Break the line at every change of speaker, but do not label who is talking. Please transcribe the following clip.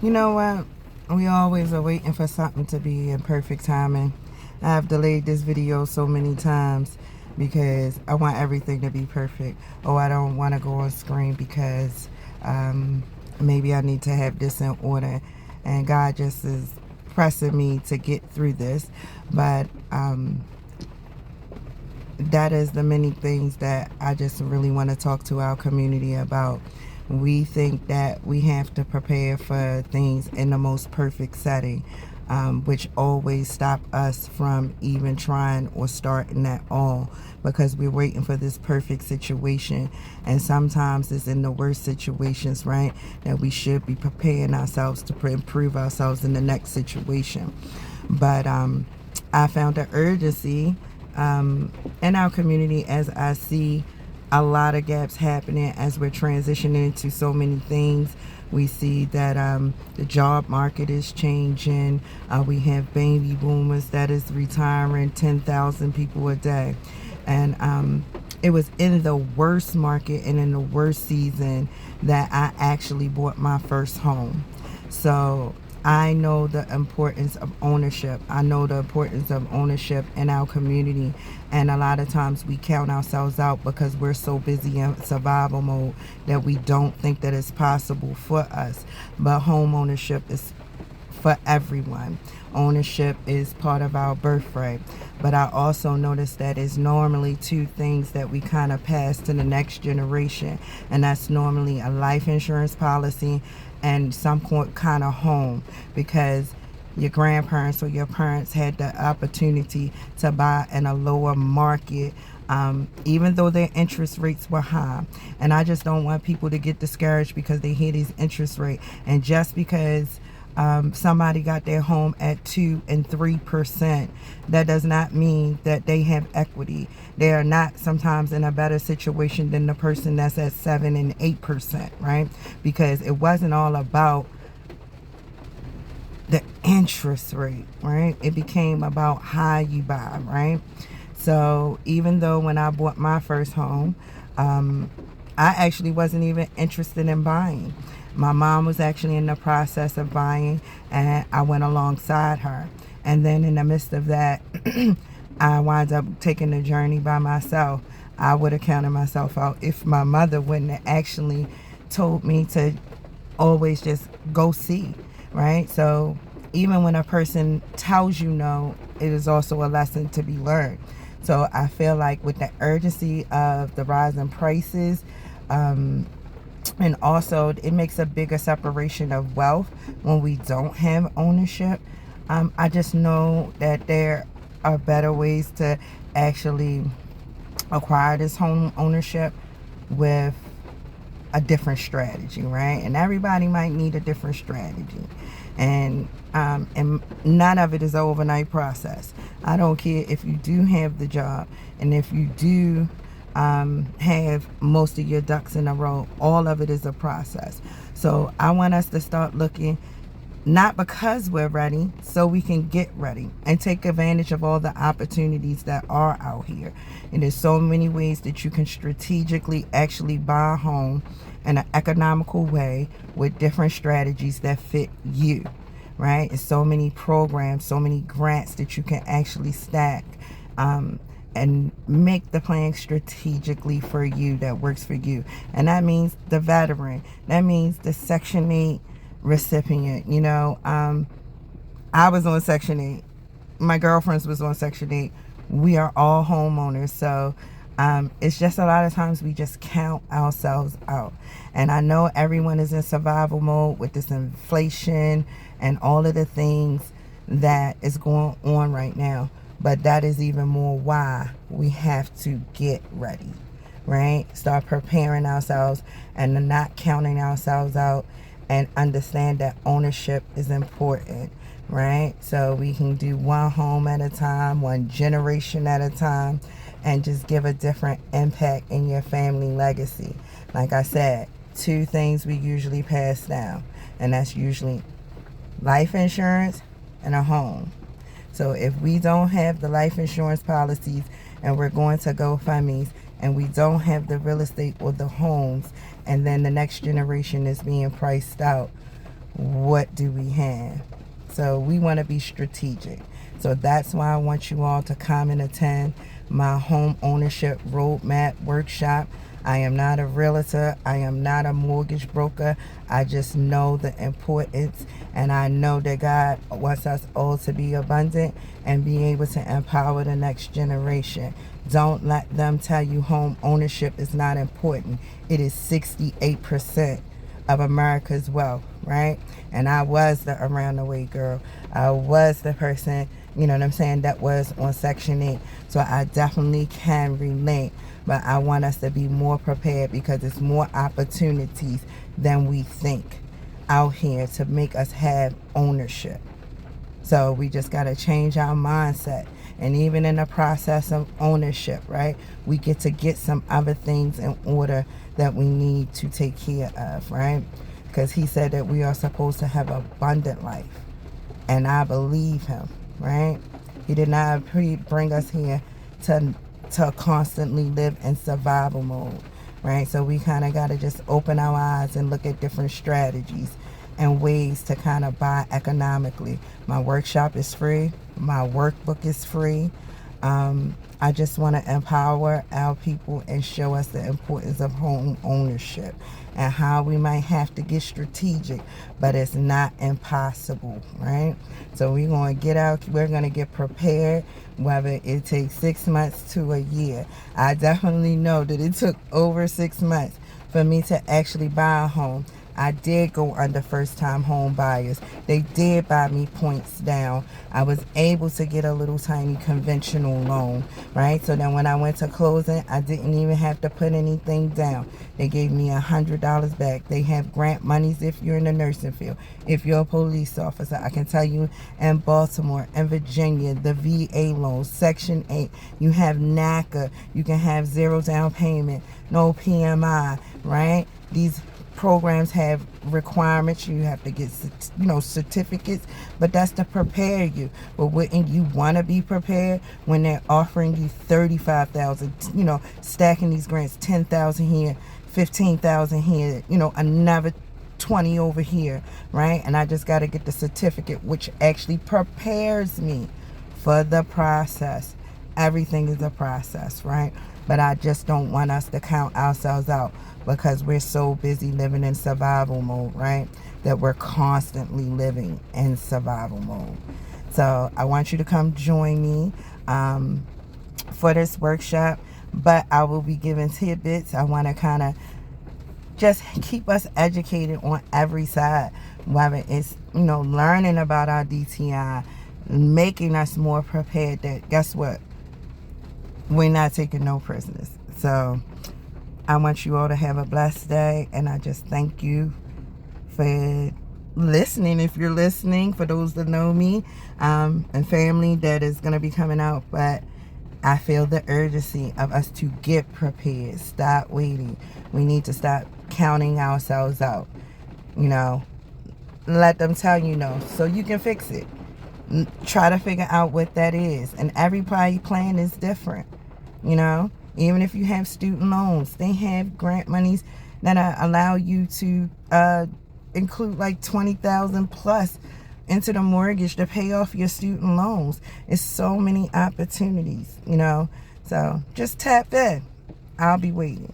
You know what? We always are waiting for something to be in perfect timing. I've delayed this video so many times because I want everything to be perfect. Oh, I don't want to go on screen because maybe I need to have this in order. And God just is pressing me to get through this. But that is the many things that I just really want to talk to our community about. We think that we have to prepare for things in the most perfect setting, which always stop us from even trying or starting at all because we're waiting for this perfect situation. And sometimes it's in the worst situations, right, that we should be preparing ourselves to improve ourselves in the next situation. But I found an urgency in our community as I see a lot of gaps happening as we're transitioning into so many things. We see that the job market is changing. We have baby boomers that is retiring 10,000 people a day. And it was in the worst market and in the worst season that I actually bought my first home. So I know the importance of ownership. I know the importance of ownership in our community. And a lot of times we count ourselves out because we're so busy in survival mode that we don't think that it's possible for us. But home ownership is for everyone. Ownership is part of our birthright. But I also noticed that it's normally two things that we kind of pass to the next generation. And that's normally a life insurance policy and some kind of home, because your grandparents or your parents had the opportunity to buy in a lower market, even though their interest rates were high. And I just don't want people to get discouraged because they hear these interest rates. And just because somebody got their home at 2 and 3%, that does not mean that they have equity. They are not sometimes in a better situation than the person that's at 7 and 8%, right? Because it wasn't all about the interest rate, right? It became about how you buy, right? So even though when I bought my first home, I actually wasn't even interested in buying. My mom was actually in the process of buying, and I went alongside her. And then in the midst of that, I wound up taking the journey by myself. I would have counted myself out if my mother wouldn't have actually told me to always just go see, right? So even when a person tells you no, it is also a lesson to be learned. So I feel like with the urgency of the rise in prices, and also it makes a bigger separation of wealth when we don't have ownership. I just know that there are better ways to actually acquire this home ownership with a different strategy, right? And everybody might need a different strategy. And none of it is an overnight process. I don't care if you do have the job and if you do have most of your ducks in a row. All of it is a process. So I want us to start looking, not because we're ready, so we can get ready and take advantage of all the opportunities that are out here. And there's so many ways that you can strategically actually buy a home in an economical way with different strategies that fit you, right? And so many programs, so many grants that you can actually stack and make the plan strategically for you that works for you. And that means the veteran. That means the Section 8 recipient. You know, I was on Section 8. My girlfriends was on Section 8. We are all homeowners. So it's just a lot of times we just count ourselves out. And I know everyone is in survival mode with this inflation and all of the things that is going on right now. But that is even more why we have to get ready, right? Start preparing ourselves and not counting ourselves out, and understand that ownership is important, right? So we can do one home at a time, one generation at a time, and just give a different impact in your family legacy. Like I said, two things we usually pass down, and that's usually life insurance and a home. So if we don't have the life insurance policies and we're going to GoFundMe's and we don't have the real estate or the homes, and then the next generation is being priced out, what do we have? So we want to be strategic. So that's why I want you all to come and attend my home ownership roadmap workshop. I am not a realtor. I am not a mortgage broker. I just know the importance, and I know that God wants us all to be abundant and be able to empower the next generation. Don't let them tell you home ownership is not important. It is 68% of America's wealth, right? And I was the around the way girl. I was the person, you know what I'm saying, that was on Section 8. So I definitely can relate. But I want us to be more prepared because it's more opportunities than we think out here to make us have ownership. So we just got to change our mindset. And even in the process of ownership, right, we get to get some other things in order that we need to take care of, right? Because he said that we are supposed to have abundant life. And I believe him, right? He did not bring us here to constantly live in survival mode, right? So we kind of got to just open our eyes and look at different strategies and ways to kind of buy economically. My workshop is free. My workbook is free. I just want to empower our people and show us the importance of home ownership and how we might have to get strategic, but it's not impossible, right? So we're going to get out, we're going to get prepared, whether it takes 6 months to a year. I definitely know that it took over 6 months for me to actually buy a home. I did go under first-time home buyers. They did buy me points down. I was able to get a little tiny conventional loan, right? So then when I went to closing, I didn't even have to put anything down. They gave me $100 back. They have grant monies if you're in the nursing field, if you're a police officer. I can tell you in Baltimore and Virginia, the VA loans, Section 8, you have NACA, you can have zero down payment, no PMI, right? These programs have requirements. You have to get, certificates, but that's to prepare you. But wouldn't you want to be prepared when they're offering you $35,000, stacking these grants, $10,000 here, $15,000 here, another 20 over here, right? And I just got to get the certificate, which actually prepares me for the process. Everything is a process, right? But I just don't want us to count ourselves out because we're so busy living in survival mode, right? That we're constantly living in survival mode. So I want you to come join me for this workshop, but I will be giving tidbits. I want to kind of just keep us educated on every side, whether it's, learning about our DTI, making us more prepared that, guess what? We're not taking no prisoners. So I want you all to have a blessed day, and I just thank you for listening. If you're listening, for those that know me, and family that is going to be coming out, but I feel the urgency of us to get prepared. Stop waiting. We need to stop counting ourselves out. Let them tell you no, so you can fix it. Try to figure out what that is, and everybody's plan is different. Even if you have student loans, they have grant monies that allow you to include like $20,000 plus into the mortgage to pay off your student loans. It's so many opportunities, so just tap in. I'll be waiting.